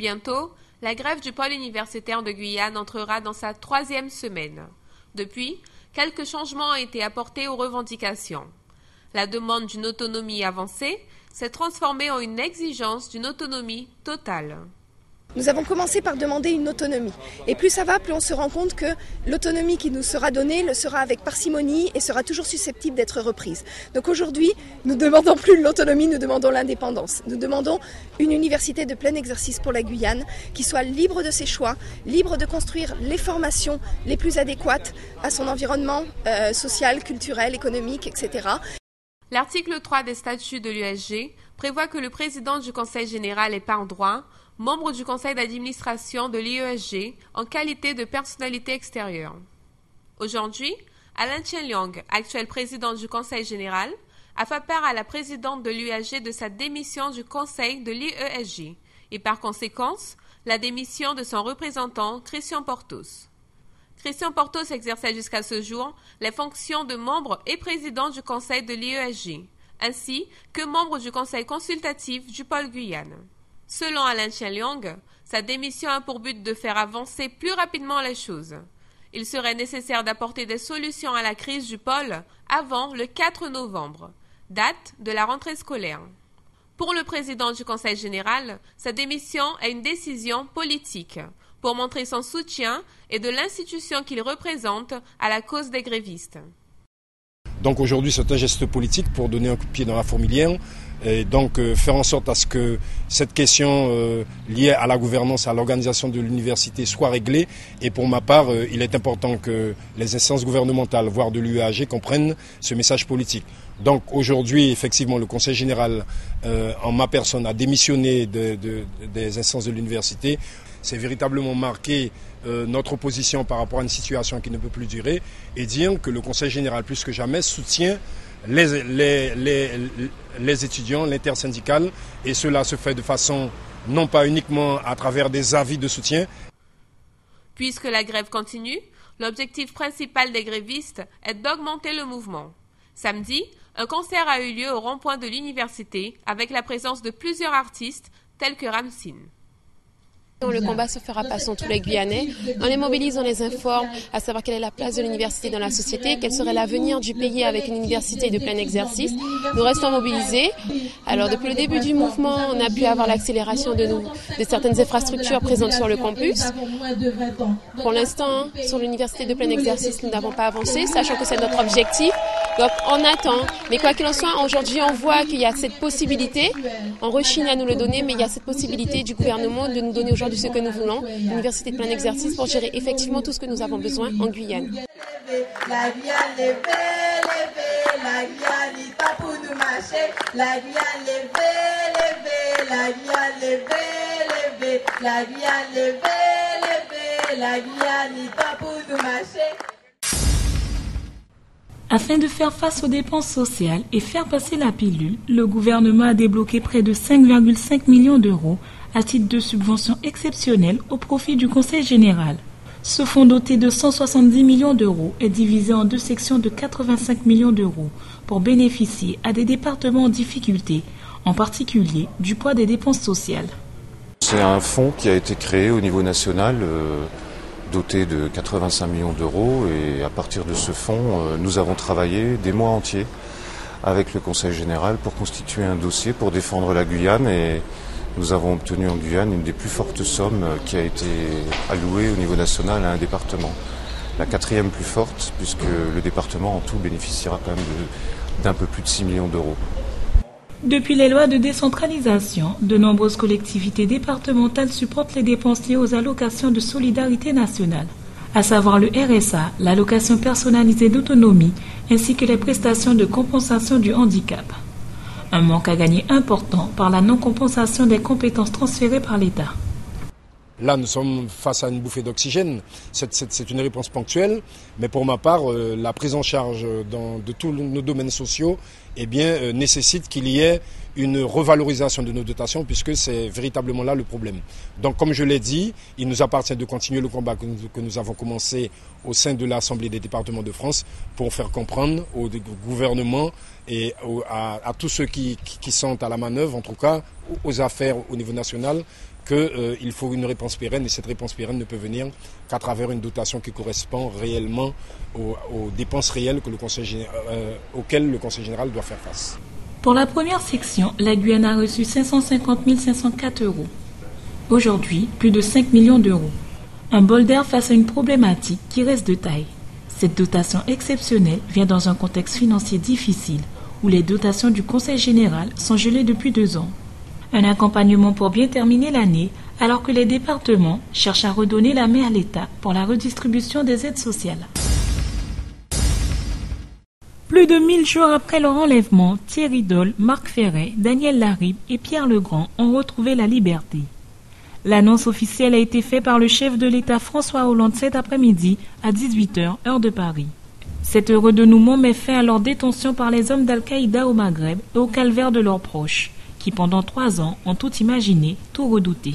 Bientôt, la grève du pôle universitaire de Guyane entrera dans sa 3e semaine. Depuis, quelques changements ont été apportés aux revendications. La demande d'une autonomie avancée s'est transformée en une exigence d'une autonomie totale. Nous avons commencé par demander une autonomie. Et plus ça va, plus on se rend compte que l'autonomie qui nous sera donnée le sera avec parcimonie et sera toujours susceptible d'être reprise. Donc aujourd'hui, nous ne demandons plus l'autonomie, nous demandons l'indépendance. Nous demandons une université de plein exercice pour la Guyane qui soit libre de ses choix, libre de construire les formations les plus adéquates à son environnement social, culturel, économique, etc. L'article 3 des statuts de l'USG prévoit que le président du Conseil général est par droit membre du conseil d'administration de l'IESG en qualité de personnalité extérieure. Aujourd'hui, Alain Tien-Liang, actuel président du conseil général, a fait part à la présidente de l'USG de sa démission du conseil de l'IESG et par conséquent, la démission de son représentant Christian Portos. Christian Portos exerçait jusqu'à ce jour les fonctions de membre et président du conseil de l'IESG, ainsi que membre du conseil consultatif du pôle Guyane. Selon Alain Tien-Liang, sa démission a pour but de faire avancer plus rapidement les choses. Il serait nécessaire d'apporter des solutions à la crise du pôle avant le 4 novembre, date de la rentrée scolaire. Pour le président du Conseil général, sa démission est une décision politique pour montrer son soutien et de l'institution qu'il représente à la cause des grévistes. Donc aujourd'hui, c'est un geste politique pour donner un coup de pied dans la fourmilière et donc faire en sorte à ce que cette question liée à la gouvernance, à l'organisation de l'université soit réglée. Et pour ma part, il est important que les instances gouvernementales, voire de l'UEAG, comprennent ce message politique. Donc aujourd'hui, effectivement, le Conseil général, en ma personne, a démissionné des instances de l'université. C'est véritablement marqué notre opposition par rapport à une situation qui ne peut plus durer et dire que le Conseil général, plus que jamais, soutient les étudiants, l'intersyndicale, et cela se fait de façon non pas uniquement à travers des avis de soutien. Puisque la grève continue, l'objectif principal des grévistes est d'augmenter le mouvement. Samedi, un concert a eu lieu au rond-point de l'université avec la présence de plusieurs artistes tels que Ramsin. Le combat se fera par tous les Guyanais. On les mobilise, on les informe, à savoir quelle est la place de l'université dans la société, quel serait l'avenir du pays avec une université de plein exercice. Nous restons mobilisés. Alors depuis le début du mouvement, on a pu avoir l'accélération de certaines infrastructures présentes sur le campus. Pour l'instant, sur l'université de plein exercice, nous n'avons pas avancé, sachant que c'est notre objectif. Donc on attend. Mais quoi qu'il en soit, aujourd'hui on voit qu'il y a cette possibilité. On rechigne à nous le donner, mais il y a cette possibilité du gouvernement de nous donner aujourd'hui ce que nous voulons, l'université de plein exercice pour gérer effectivement tout ce que nous avons besoin en Guyane. La Guyane levée, la Guyane n'est pas pour nous marcher, la Guyane levée, la Guyane levée, la Guyane levée, la Guyane n'est pas pour nous marcher. Afin de faire face aux dépenses sociales et faire passer la pilule, le gouvernement a débloqué près de 5,5 millions d'euros à titre de subvention exceptionnelle au profit du Conseil général. Ce fonds doté de 170 millions d'euros est divisé en deux sections de 85 millions d'euros pour bénéficier à des départements en difficulté, en particulier du poids des dépenses sociales. C'est un fonds qui a été créé au niveau national, doté de 85 millions d'euros, et à partir de ce fonds, nous avons travaillé des mois entiers avec le Conseil général pour constituer un dossier pour défendre la Guyane, et nous avons obtenu en Guyane une des plus fortes sommes qui a été allouée au niveau national à un département. La 4e plus forte, puisque le département en tout bénéficiera quand même d'un peu plus de 6 millions d'euros. Depuis les lois de décentralisation, de nombreuses collectivités départementales supportent les dépenses liées aux allocations de solidarité nationale, à savoir le RSA, l'allocation personnalisée d'autonomie, ainsi que les prestations de compensation du handicap. Un manque à gagner important par la non-compensation des compétences transférées par l'État. Là, nous sommes face à une bouffée d'oxygène. C'est une réponse ponctuelle, mais pour ma part, la prise en charge de tous nos domaines sociaux nécessite qu'il y ait une revalorisation de nos dotations, puisque c'est véritablement là le problème. Donc, comme je l'ai dit, il nous appartient de continuer le combat que nous avons commencé au sein de l'Assemblée des départements de France pour faire comprendre au gouvernement et à tous ceux qui sont à la manœuvre, en tout cas aux affaires au niveau national, qu'il faut une réponse pérenne et cette réponse pérenne ne peut venir qu'à travers une dotation qui correspond réellement aux dépenses réelles auxquelles le Conseil général doit faire face. Pour la première section, la Guyane a reçu 550 504 €. Aujourd'hui, plus de 5 millions d'euros. Un bol d'air face à une problématique qui reste de taille. Cette dotation exceptionnelle vient dans un contexte financier difficile où les dotations du Conseil général sont gelées depuis 2 ans. Un accompagnement pour bien terminer l'année alors que les départements cherchent à redonner la main à l'État pour la redistribution des aides sociales. Plus de 1000 jours après leur enlèvement, Thierry Dolle, Marc Ferret, Daniel Laribe et Pierre Legrand ont retrouvé la liberté. L'annonce officielle a été faite par le chef de l'État François Hollande cet après-midi à 18h, heure de Paris. Cet heureux dénouement met fin à leur détention par les hommes d'Al-Qaïda au Maghreb et au calvaire de leurs proches, qui pendant 3 ans ont tout imaginé, tout redouté.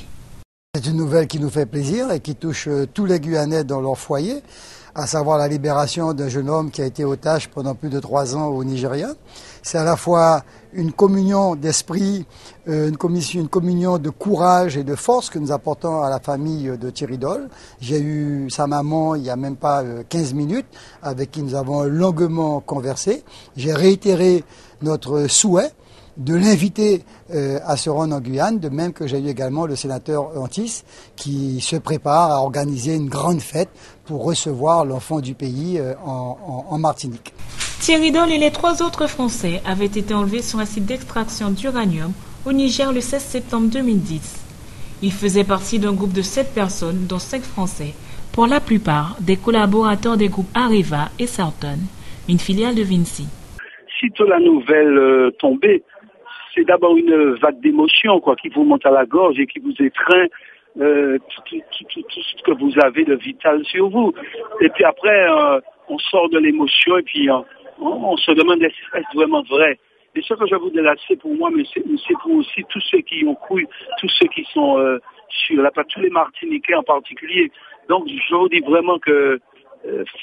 C'est une nouvelle qui nous fait plaisir et qui touche tous les Guyanais dans leur foyer, à savoir la libération d'un jeune homme qui a été otage pendant plus de 3 ans au Nigeria. C'est à la fois une communion d'esprit, une communion de courage et de force que nous apportons à la famille de Thierry Dolle. J'ai eu sa maman il n'y a même pas 15 minutes, avec qui nous avons longuement conversé. J'ai réitéré notre souhait de l'inviter à se rendre en Guyane, de même que j'ai eu également le sénateur Antis qui se prépare à organiser une grande fête pour recevoir l'enfant du pays en Martinique. Thierry Dolle et les 3 autres Français avaient été enlevés sur un site d'extraction d'uranium au Niger le 16 septembre 2010. Ils faisaient partie d'un groupe de 7 personnes, dont 5 Français, pour la plupart des collaborateurs des groupes Areva et Sarton, une filiale de Vinci. Sitôt la nouvelle tombée, c'est d'abord une vague d'émotion qui vous monte à la gorge et qui vous étreint tout ce que vous avez de vital sur vous. Et puis après, on sort de l'émotion et puis on se demande est-ce vraiment vrai. Et ce que je vous dis là, c'est pour moi, mais c'est pour aussi tous ceux qui ont cru, tous ceux qui sont sur la tous les Martiniquais en particulier. Donc je vous dis vraiment que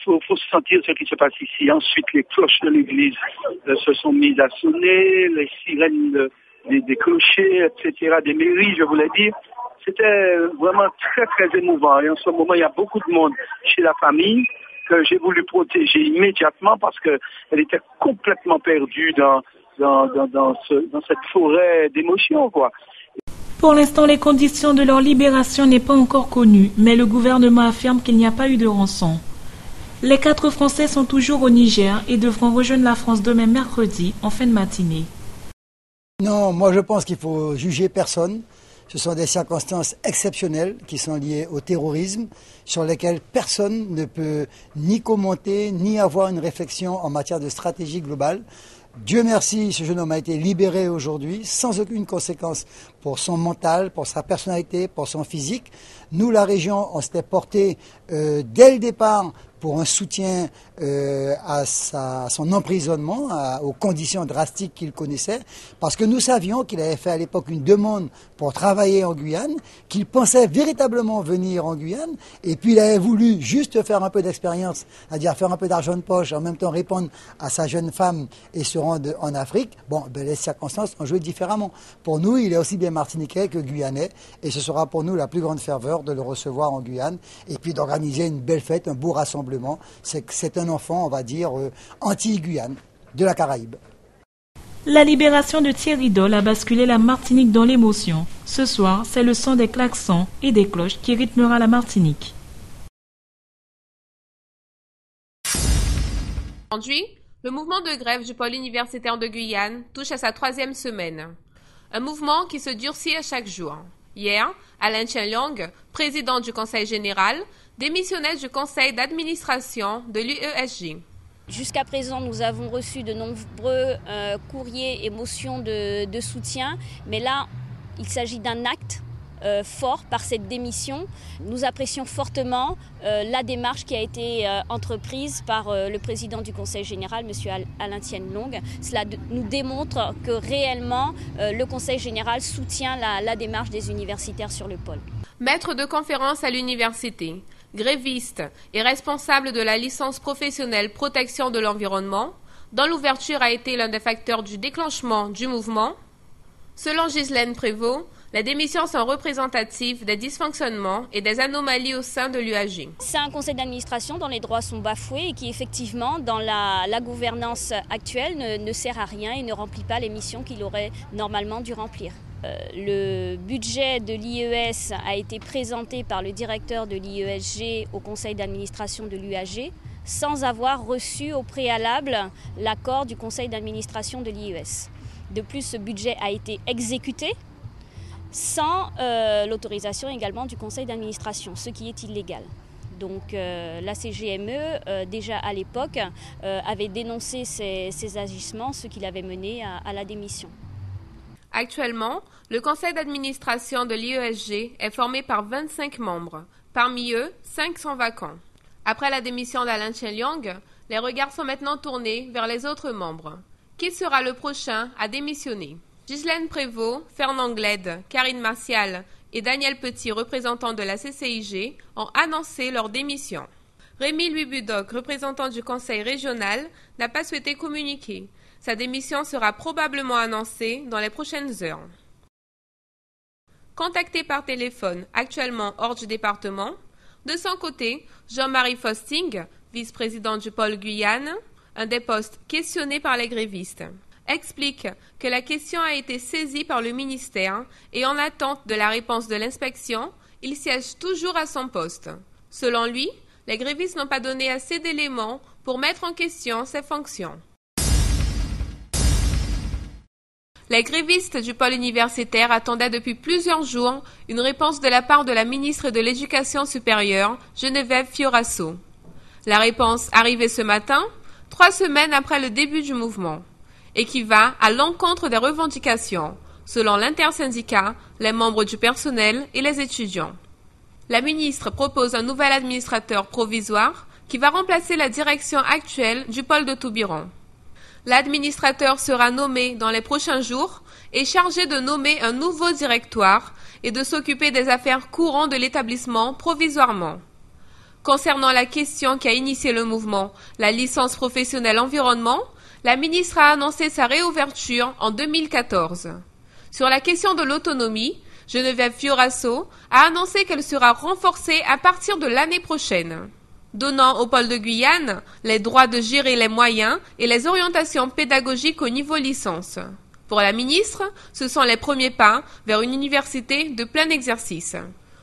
faut sentir ce qui se passe ici. Ensuite, les cloches de l'église se sont mises à sonner, les sirènes des clochers, etc., des mairies, je voulais dire. C'était vraiment très, très émouvant. Et en ce moment, il y a beaucoup de monde chez la famille que j'ai voulu protéger immédiatement parce qu'elle était complètement perdue dans cette forêt d'émotions, Pour l'instant, les conditions de leur libération n'est pas encore connues, mais le gouvernement affirme qu'il n'y a pas eu de rançon. Les 4 Français sont toujours au Niger et devront rejoindre la France demain mercredi en fin de matinée. Non, moi je pense qu'il faut juger personne. Ce sont des circonstances exceptionnelles qui sont liées au terrorisme sur lesquelles personne ne peut ni commenter ni avoir une réflexion en matière de stratégie globale. Dieu merci, ce jeune homme a été libéré aujourd'hui sans aucune conséquence pour son mental, pour sa personnalité, pour son physique. Nous, la région, on s'était porté dès le départ pour un soutien à son emprisonnement, aux conditions drastiques qu'il connaissait, parce que nous savions qu'il avait fait à l'époque une demande pour travailler en Guyane, qu'il pensait véritablement venir en Guyane, et puis il avait voulu juste faire un peu d'expérience, c'est-à-dire faire un peu d'argent de poche, en même temps répondre à sa jeune femme et se rendre en Afrique. Bon, les circonstances ont joué différemment. Pour nous, il est aussi bien martiniquais que guyanais, et ce sera pour nous la plus grande ferveur de le recevoir en Guyane, et puis d'organiser une belle fête, un beau rassemblement. C'est un enfant, on va dire, anti-Guyane, de la Caraïbe. La libération de Thierry Dolle a basculé la Martinique dans l'émotion. Ce soir, c'est le son des klaxons et des cloches qui rythmera la Martinique. Aujourd'hui, le mouvement de grève du pôle universitaire de Guyane touche à sa 3e semaine. Un mouvement qui se durcit à chaque jour. Hier, Alain Tchenlong, président du Conseil général, démissionnait du conseil d'administration de l'UESG. Jusqu'à présent, nous avons reçu de nombreux courriers et motions de soutien, mais là, il s'agit d'un acte fort par cette démission. Nous apprécions fortement la démarche qui a été entreprise par le président du Conseil général, M. Alain Tchenlong. Cela nous démontre que réellement le Conseil général soutient la démarche des universitaires sur le pôle. Maître de conférence à l'université, gréviste et responsable de la licence professionnelle protection de l'environnement, dont l'ouverture a été l'un des facteurs du déclenchement du mouvement. Selon Ghislaine Prévost, Les démissions sont représentatives des dysfonctionnements et des anomalies au sein de l'UAG. C'est un conseil d'administration dont les droits sont bafoués et qui effectivement dans la gouvernance actuelle ne sert à rien et ne remplit pas les missions qu'il aurait normalement dû remplir. Le budget de l'IES a été présenté par le directeur de l'IESG au conseil d'administration de l'UAG sans avoir reçu au préalable l'accord du conseil d'administration de l'IES. De plus, ce budget a été exécuté sans l'autorisation également du conseil d'administration, ce qui est illégal. Donc la CGME, déjà à l'époque, avait dénoncé ces agissements, ce qui l'avait mené à la démission. Actuellement, le conseil d'administration de l'IESG est formé par 25 membres. Parmi eux, 5 sont vacants. Après la démission d'Alain Chen-Liang, les regards sont maintenant tournés vers les autres membres. Qui sera le prochain à démissionner? Ghislaine Prévost, Fernand Glède, Karine Martial et Daniel Petit, représentants de la CCIG, ont annoncé leur démission. Rémi Louis Budoc, représentant du conseil régional, n'a pas souhaité communiquer. Sa démission sera probablement annoncée dans les prochaines heures. Contacté par téléphone, actuellement hors du département, de son côté, Jean-Marie Fosting, vice-président du pôle Guyane, un des postes questionnés par les grévistes, explique que la question a été saisie par le ministère et en attente de la réponse de l'inspection, il siège toujours à son poste. Selon lui, les grévistes n'ont pas donné assez d'éléments pour mettre en question ses fonctions. Les grévistes du pôle universitaire attendaient depuis plusieurs jours une réponse de la part de la ministre de l'Éducation supérieure, Geneviève Fioraso. La réponse arrivée ce matin, 3 semaines après le début du mouvement, et qui va à l'encontre des revendications, selon l'intersyndicat, les membres du personnel et les étudiants. La ministre propose un nouvel administrateur provisoire qui va remplacer la direction actuelle du pôle de Toubiron. L'administrateur sera nommé dans les prochains jours et chargé de nommer un nouveau directoire et de s'occuper des affaires courantes de l'établissement provisoirement. Concernant la question qui a initié le mouvement, la licence professionnelle environnement, la ministre a annoncé sa réouverture en 2014. Sur la question de l'autonomie, Geneviève Fioraso a annoncé qu'elle sera renforcée à partir de l'année prochaine, donnant au pôle de Guyane les droits de gérer les moyens et les orientations pédagogiques au niveau licence. Pour la ministre, ce sont les premiers pas vers une université de plein exercice.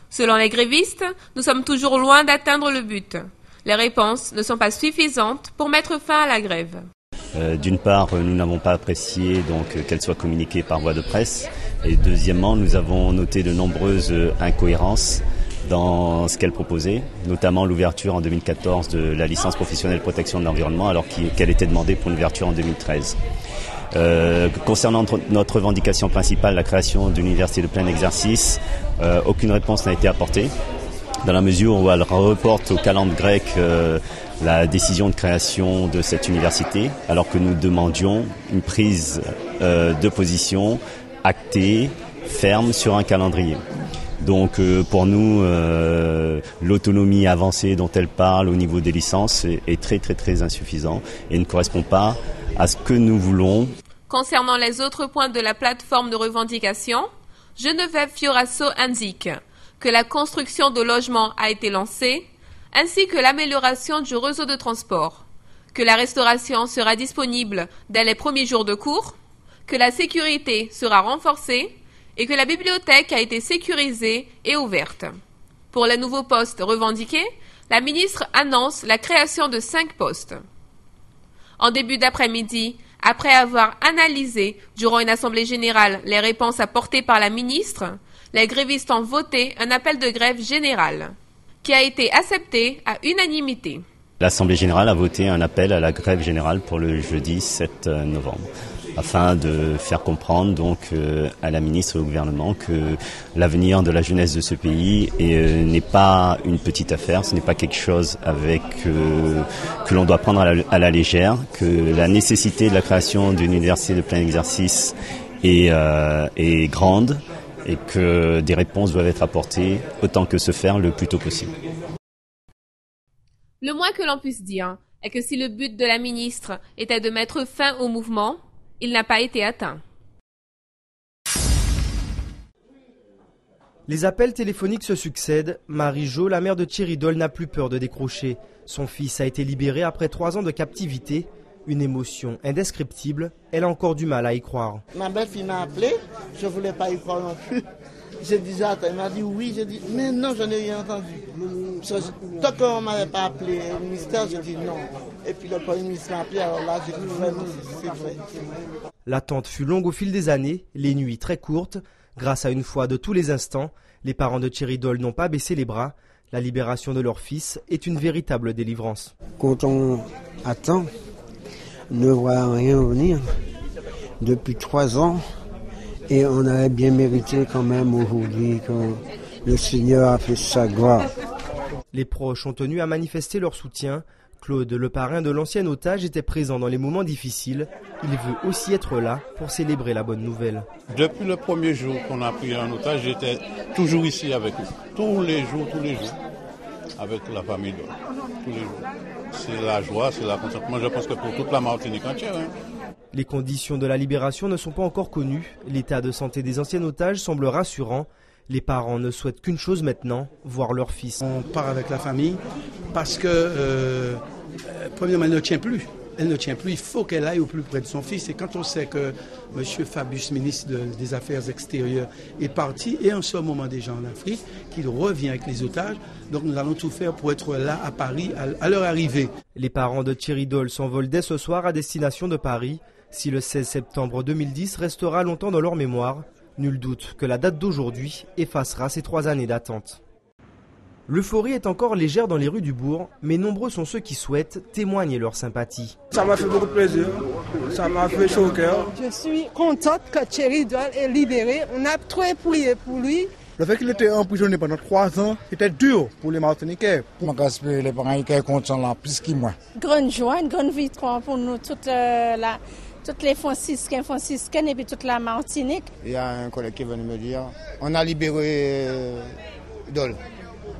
Selon les grévistes, nous sommes toujours loin d'atteindre le but. Les réponses ne sont pas suffisantes pour mettre fin à la grève. D'une part, nous n'avons pas apprécié qu'elle soit communiquée par voie de presse. Et deuxièmement, nous avons noté de nombreuses incohérences dans ce qu'elle proposait, notamment l'ouverture en 2014 de la licence professionnelle protection de l'environnement alors qu'elle était demandée pour une ouverture en 2013. Concernant notre revendication principale, la création d'une université de plein exercice, aucune réponse n'a été apportée, dans la mesure où elle reporte au calendrier grec la décision de création de cette université, alors que nous demandions une prise de position actée, ferme sur un calendrier. Donc pour nous, l'autonomie avancée dont elle parle au niveau des licences est très très très insuffisant et ne correspond pas à ce que nous voulons. Concernant les autres points de la plateforme de revendication, Geneviève Fioraso indique que la construction de logements a été lancée, ainsi que l'amélioration du réseau de transport, que la restauration sera disponible dès les premiers jours de cours, que la sécurité sera renforcée et que la bibliothèque a été sécurisée et ouverte. Pour les nouveaux postes revendiqués, la ministre annonce la création de 5 postes. En début d'après-midi, après avoir analysé durant une assemblée générale les réponses apportées par la ministre, les grévistes ont voté un appel de grève générale, qui a été accepté à unanimité. L'Assemblée générale a voté un appel à la grève générale pour le jeudi 7 novembre, afin de faire comprendre à la ministre et au gouvernement que l'avenir de la jeunesse de ce pays n'est pas une petite affaire, ce n'est pas quelque chose que l'on doit prendre à la légère, que la nécessité de la création d'une université de plein exercice est grande et que des réponses doivent être apportées autant que se faire le plus tôt possible. Le moins que l'on puisse dire est que si le but de la ministre était de mettre fin au mouvement, il n'a pas été atteint. Les appels téléphoniques se succèdent. Marie-Jo, la mère de Thierry Doll, n'a plus peur de décrocher. Son fils a été libéré après 3 ans de captivité. Une émotion indescriptible. Elle a encore du mal à y croire. Ma belle-fille m'a appelé. Je ne voulais pas y croire non plus. J'ai dit, elle m'a dit oui. J'ai dit, mais non, je n'ai rien entendu. Tant qu'on ne m'avait pas appelé au ministère, j'ai dit non. Et puis le premier ministre m'a appelé, alors là, j'ai dit vraiment, c'est vrai. L'attente fut longue au fil des années, les nuits très courtes. Grâce à une foi de tous les instants, les parents de Thierry Doll n'ont pas baissé les bras. La libération de leur fils est une véritable délivrance. Quand on attend, ne voit rien venir depuis 3 ans, et on avait bien mérité quand même aujourd'hui que le Seigneur a fait sa gloire. Les proches ont tenu à manifester leur soutien. Claude, le parrain de l'ancien otage, était présent dans les moments difficiles. Il veut aussi être là pour célébrer la bonne nouvelle. Depuis le premier jour qu'on a pris un otage, j'étais toujours ici avec eux. Tous les jours, avec la famille Doll. Tous les jours. C'est la joie, c'est la contentement. Je pense que pour toute la Martinique entière. Les conditions de la libération ne sont pas encore connues. L'état de santé des anciens otages semble rassurant. Les parents ne souhaitent qu'une chose maintenant, voir leur fils. On part avec la famille parce que, premièrement, elle ne tient plus. Il faut qu'elle aille au plus près de son fils. Et quand on sait que M. Fabius, ministre des Affaires extérieures, est parti, et en ce moment déjà en Afrique, qu'il revient avec les otages, donc nous allons tout faire pour être là à Paris à leur arrivée. Les parents de Thierry Doll s'envolent dès ce soir à destination de Paris. Si le 16 septembre 2010 restera longtemps dans leur mémoire, nul doute que la date d'aujourd'hui effacera ces 3 années d'attente. L'euphorie est encore légère dans les rues du bourg, mais nombreux sont ceux qui souhaitent témoigner leur sympathie. Ça m'a fait beaucoup de plaisir, ça m'a fait chaud au cœur. Je suis contente que Thierry Doll est libéré, on a trop prié pour lui. Le fait qu'il était emprisonné pendant 3 ans, c'était dur pour les Martiniquais. Je j'espère que les parents sont contents là, plus que moi. Grande joie, une grande victoire pour nous, toutes les franciscaines et puis toute la Martinique. Il y a un collègue qui est venu me dire, on a libéré Doll.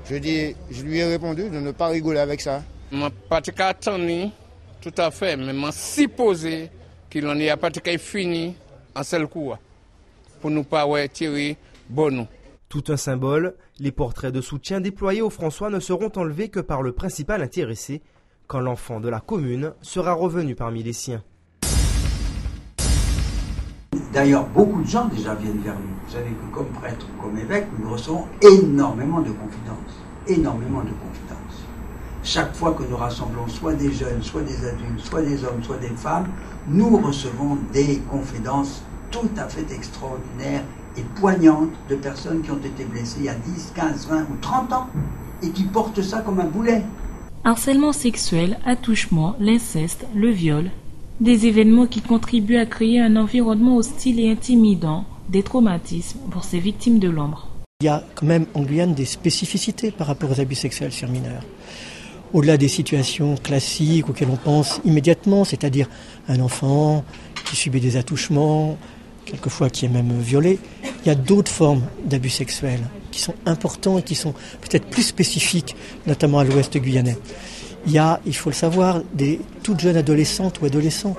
Je lui ai répondu de ne pas rigoler avec ça. Je n'ai pas attendu tout à fait, mais je supposé qu'il en ait pas fini en seul coup pour ne pas tirer bon. Tout un symbole, les portraits de soutien déployés au François ne seront enlevés que par le principal intéressé, quand l'enfant de la commune sera revenu parmi les siens. D'ailleurs, beaucoup de gens déjà viennent vers nous. Vous savez que comme prêtre ou comme évêque, nous recevons énormément de confidences. Énormément de confidences. Chaque fois que nous rassemblons soit des jeunes, soit des adultes, soit des hommes, soit des femmes, nous recevons des confidences tout à fait extraordinaires et poignantes de personnes qui ont été blessées il y a 10, 15, 20 ou 30 ans et qui portent ça comme un boulet. Harcèlement sexuel, attouchement, l'inceste, le viol. Des événements qui contribuent à créer un environnement hostile et intimidant, des traumatismes pour ces victimes de l'ombre. Il y a quand même en Guyane des spécificités par rapport aux abus sexuels sur mineurs. Au-delà des situations classiques auxquelles on pense immédiatement, c'est-à-dire un enfant qui subit des attouchements, quelquefois qui est même violé, il y a d'autres formes d'abus sexuels qui sont importants et qui sont peut-être plus spécifiques, notamment à l'ouest guyanais. Il y a, il faut le savoir, des toutes jeunes adolescentes ou adolescents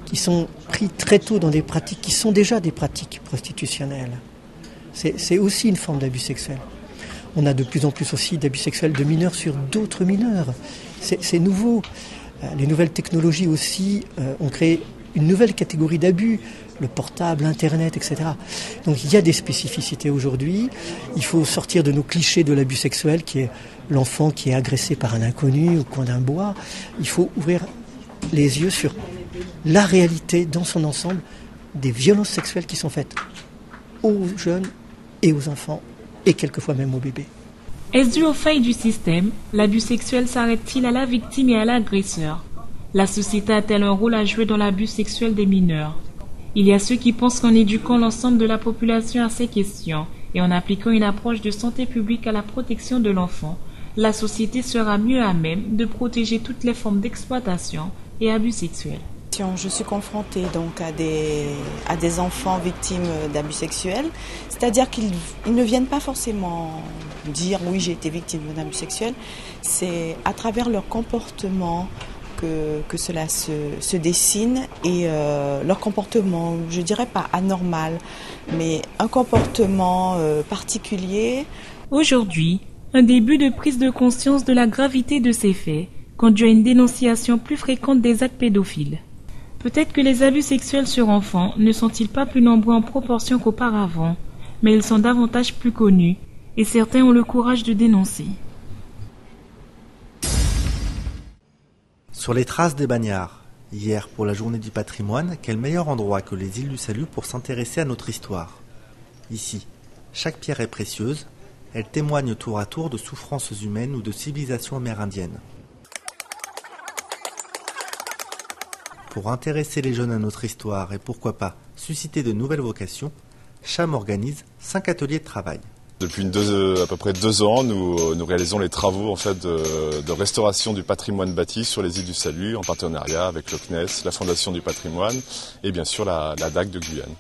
qui sont pris très tôt dans des pratiques qui sont déjà des pratiques prostitutionnelles. C'est aussi une forme d'abus sexuel. On a de plus en plus aussi d'abus sexuels de mineurs sur d'autres mineurs. C'est nouveau. Les nouvelles technologies aussi ont créé une nouvelle catégorie d'abus, le portable, Internet, etc. Donc il y a des spécificités aujourd'hui. Il faut sortir de nos clichés de l'abus sexuel qui est l'enfant qui est agressé par un inconnu au coin d'un bois. Il faut ouvrir les yeux sur la réalité dans son ensemble des violences sexuelles qui sont faites aux jeunes et aux enfants et quelquefois même aux bébés. Est-ce dû aux failles du système? L'abus sexuel s'arrête-t-il à la victime et à l'agresseur? La société a-t-elle un rôle à jouer dans l'abus sexuel des mineurs? Il y a ceux qui pensent qu'en éduquant l'ensemble de la population à ces questions et en appliquant une approche de santé publique à la protection de l'enfant, la société sera mieux à même de protéger toutes les formes d'exploitation et abus sexuels. Je suis confrontée donc à des enfants victimes d'abus sexuels, c'est-à-dire qu'ils ne viennent pas forcément dire oui j'ai été victime d'un abus sexuel, c'est à travers leur comportement, que cela se dessine et leur comportement, je dirais pas anormal, mais un comportement particulier. Aujourd'hui, un début de prise de conscience de la gravité de ces faits conduit à une dénonciation plus fréquente des actes pédophiles. Peut-être que les abus sexuels sur enfants ne sont-ils pas plus nombreux en proportion qu'auparavant, mais ils sont davantage plus connus et certains ont le courage de dénoncer. Sur les traces des bagnards, hier pour la journée du patrimoine, quel meilleur endroit que les îles du Salut pour s'intéresser à notre histoire. Ici, chaque pierre est précieuse, elle témoigne tour à tour de souffrances humaines ou de civilisations amérindiennes. Pour intéresser les jeunes à notre histoire et pourquoi pas susciter de nouvelles vocations, Cham organise 5 ateliers de travail. Depuis à peu près 2 ans, nous réalisons les travaux en fait, de restauration du patrimoine bâti sur les îles du Salut en partenariat avec le CNES, la Fondation du patrimoine et bien sûr la DAC de Guyane.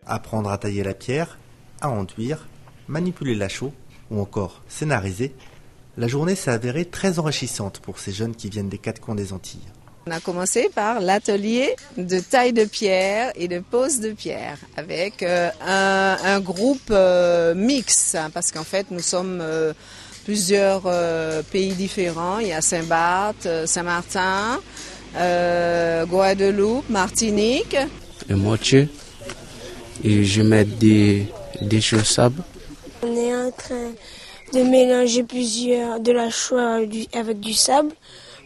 Apprendre à tailler la pierre, à enduire, manipuler la chaux ou encore scénariser, la journée s'est avérée très enrichissante pour ces jeunes qui viennent des 4 coins des Antilles. On a commencé par l'atelier de taille de pierre et de pose de pierre avec un groupe mix, parce qu'en fait nous sommes plusieurs pays différents. Il y a Saint-Barth, Saint-Martin, Guadeloupe, Martinique. Le mortier et je mets des chaux de sable. On est en train de mélanger de la chaux avec du sable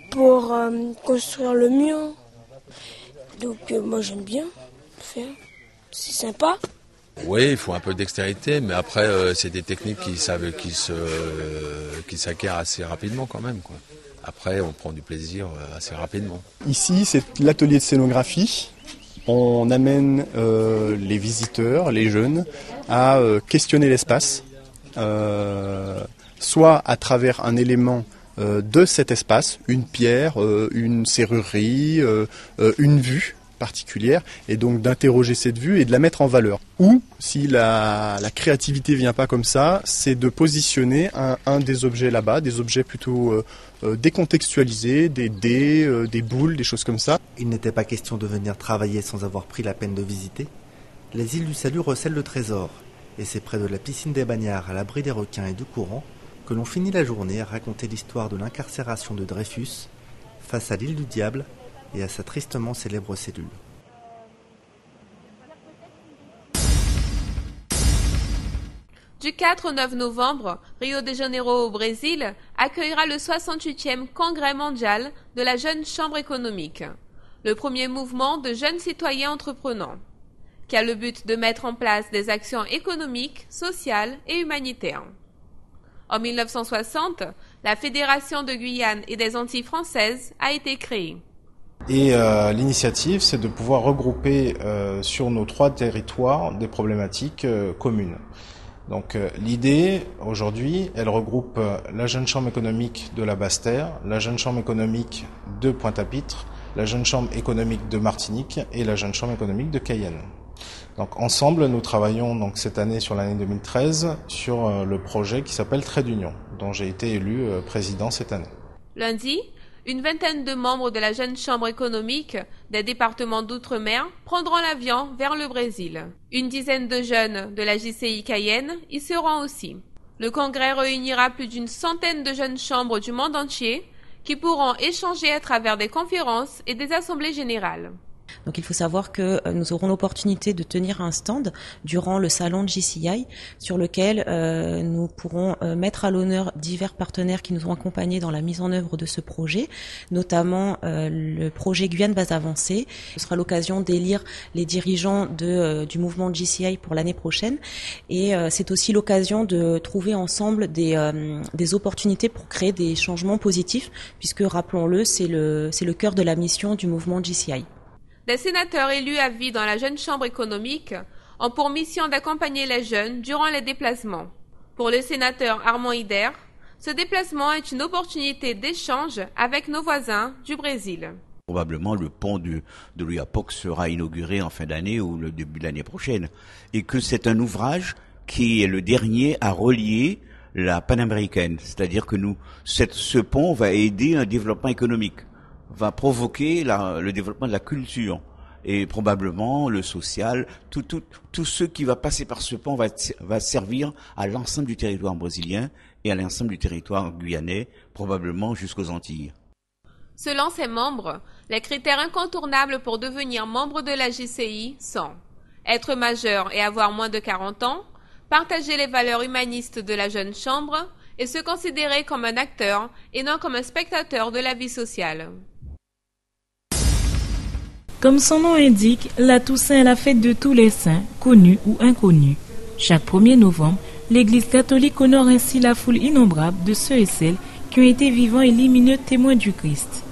pour construire le mur. Donc moi j'aime bien faire, c'est sympa. Oui, il faut un peu de dextérité, mais après c'est des techniques qui s'acquièrent assez rapidement quand même, quoi. Après on prend du plaisir assez rapidement. Ici c'est l'atelier de scénographie. On amène les visiteurs, les jeunes, à questionner l'espace, soit à travers un élément de cet espace, une pierre, une serrurerie, une vue particulière, et donc d'interroger cette vue et de la mettre en valeur. Ou, si la créativité vient pas comme ça, c'est de positionner un des objets là-bas, des objets plutôt décontextualisés, des dés, des boules, des choses comme ça. Il n'était pas question de venir travailler sans avoir pris la peine de visiter. Les îles du Salut recèlent le trésor, et c'est près de la piscine des Bagnards, à l'abri des requins et du courant, que l'on finit la journée à raconter l'histoire de l'incarcération de Dreyfus face à l'île du Diable et à sa tristement célèbre cellule. Du 4 au 9 novembre, Rio de Janeiro au Brésil accueillera le 68e Congrès mondial de la Jeune Chambre économique, le premier mouvement de jeunes citoyens entreprenants, qui a le but de mettre en place des actions économiques, sociales et humanitaires. En 1960, la Fédération de Guyane et des Antilles françaises a été créée. Et l'initiative, c'est de pouvoir regrouper sur nos 3 territoires des problématiques communes. Donc l'idée, aujourd'hui, elle regroupe la Jeune Chambre économique de la Basse-Terre, la Jeune Chambre économique de Pointe-à-Pitre, la Jeune Chambre économique de Martinique et la Jeune Chambre économique de Cayenne. Donc ensemble, nous travaillons donc cette année sur l'année 2013 sur le projet qui s'appelle Trait d'Union, dont j'ai été élu président cette année. Lundi, une vingtaine de membres de la Jeune Chambre économique des départements d'outre-mer prendront l'avion vers le Brésil. Une dizaine de jeunes de la JCI Cayenne y seront aussi. Le congrès réunira plus d'une centaine de jeunes chambres du monde entier qui pourront échanger à travers des conférences et des assemblées générales. Donc il faut savoir que nous aurons l'opportunité de tenir un stand durant le salon de JCI sur lequel nous pourrons mettre à l'honneur divers partenaires qui nous ont accompagnés dans la mise en œuvre de ce projet, notamment le projet Guyane Base Avancée. Ce sera l'occasion d'élire les dirigeants du mouvement de JCI pour l'année prochaine et c'est aussi l'occasion de trouver ensemble des opportunités pour créer des changements positifs puisque, rappelons-le, c'est le cœur de la mission du mouvement de JCI. Des sénateurs élus à vie dans la Jeune Chambre économique ont pour mission d'accompagner les jeunes durant les déplacements. Pour le sénateur Armand Hider, ce déplacement est une opportunité d'échange avec nos voisins du Brésil. Probablement le pont de l'Oyapock sera inauguré en fin d'année ou le début de l'année prochaine. Et que c'est un ouvrage qui est le dernier à relier la panaméricaine. C'est-à-dire que ce pont va aider un développement économique. va provoquer le développement de la culture. Et probablement le social, tout ce qui va passer par ce pont va servir à l'ensemble du territoire brésilien et à l'ensemble du territoire guyanais, probablement jusqu'aux Antilles. Selon ses membres, les critères incontournables pour devenir membre de la JCI sont être majeur et avoir moins de 40 ans, partager les valeurs humanistes de la jeune chambre et se considérer comme un acteur et non comme un spectateur de la vie sociale. Comme son nom indique, la Toussaint est la fête de tous les saints, connus ou inconnus. Chaque 1er novembre, l'Église catholique honore ainsi la foule innombrable de ceux et celles qui ont été vivants et lumineux témoins du Christ.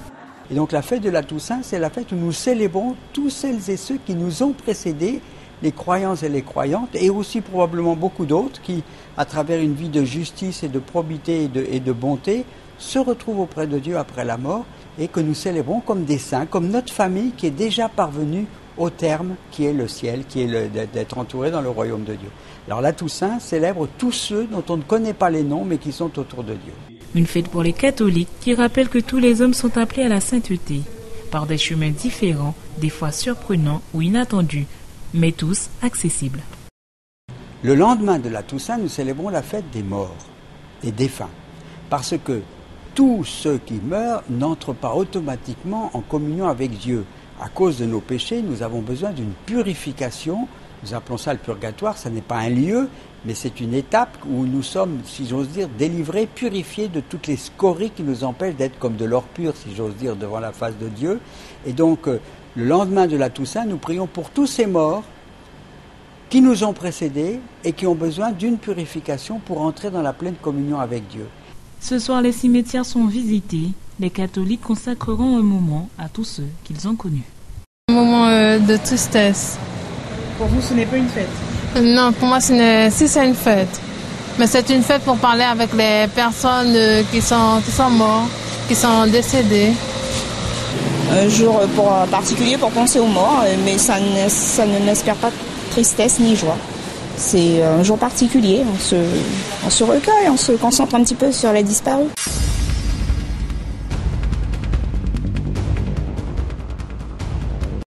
Et donc la fête de la Toussaint, c'est la fête où nous célébrons tous celles et ceux qui nous ont précédés, les croyants et les croyantes, et aussi probablement beaucoup d'autres qui, à travers une vie de justice et de probité et de bonté, se retrouvent auprès de Dieu après la mort et que nous célébrons comme des saints, comme notre famille qui est déjà parvenue au terme qui est le ciel, qui est d'être entouré dans le royaume de Dieu. Alors la Toussaint célèbre tous ceux dont on ne connaît pas les noms mais qui sont autour de Dieu. Une fête pour les catholiques qui rappelle que tous les hommes sont appelés à la sainteté, par des chemins différents, des fois surprenants ou inattendus, mais tous accessibles. Le lendemain de la Toussaint, nous célébrons la fête des morts, des défunts, parce que tous ceux qui meurent n'entrent pas automatiquement en communion avec Dieu. À cause de nos péchés, nous avons besoin d'une purification. Nous appelons ça le purgatoire, ça n'est pas un lieu, mais c'est une étape où nous sommes, si j'ose dire, délivrés, purifiés de toutes les scories qui nous empêchent d'être comme de l'or pur, si j'ose dire, devant la face de Dieu. Et donc, le lendemain de la Toussaint, nous prions pour tous ces morts qui nous ont précédés et qui ont besoin d'une purification pour entrer dans la pleine communion avec Dieu. Ce soir, les cimetières sont visités. Les catholiques consacreront un moment à tous ceux qu'ils ont connus. Un moment de tristesse. Pour vous, ce n'est pas une fête? Non, pour moi, si c'est une fête. Mais c'est une fête pour parler avec les personnes qui sont mortes, qui sont décédées. Un jour particulier pour penser aux morts, mais ça ne n'inspire pas tristesse ni joie. C'est un jour particulier, on se recueille, on se concentre un petit peu sur les disparus.